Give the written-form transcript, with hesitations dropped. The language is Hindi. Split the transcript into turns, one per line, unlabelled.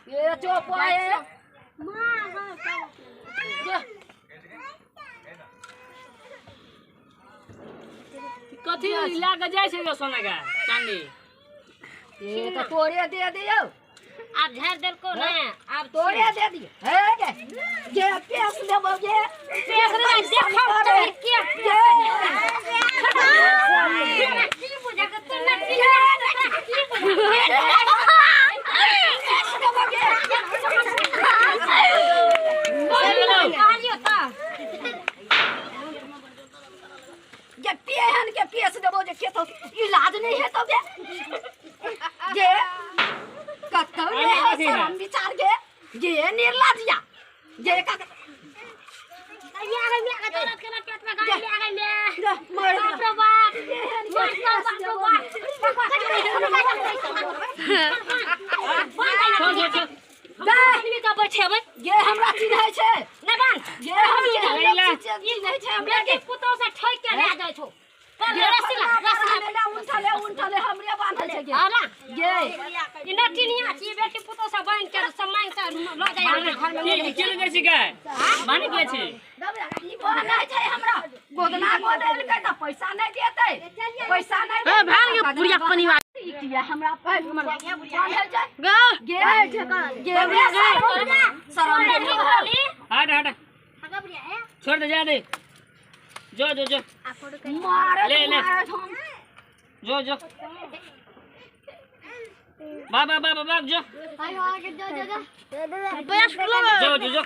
ये चुप है
कथी लाग जाय छै सोना का चांदी
ये तो तोड़े दे दियो
आप झाड़ देल को ना
आप तोड़े दे दियो हे ये पेस देबोगे
पेस रे देखो तो के की बुझा के तो ना की
ये पेहन के पेस देबो जे के तो इलाज नहीं है तो बे ये कतो रे शरम विचार के ये निर्लजिया ये का
ये आ गई का दौलत के पेट में गाड़ी ले आ गई ले
मर
बाप रे बाप
ये हमरा चिन्है छै
ना बान
ये हम चिन्है छै हमरा
के पुतो से ठोक के ले जाय छो
उठले हमरे बांधल छै ये
इना टिनिया छी बेटी पुतो से बांध के सम्मान से ल जाय हमरा घर में
के ले छै गाय माने के छै
ई बहना छै हमरा गोदना गोदल के त पैसा नहीं देतै पैसा नहीं
ए भाग के बुढ़िया परिवार
किया हमरा पर बांधल छै
गे
गे शरम नहीं
हट हट
हगा बुढ़िया है
छोड़ दे जा दे जो जो जो
मार
ले ले जो जो बाबा जो
आयो आगे जो
जो जो जो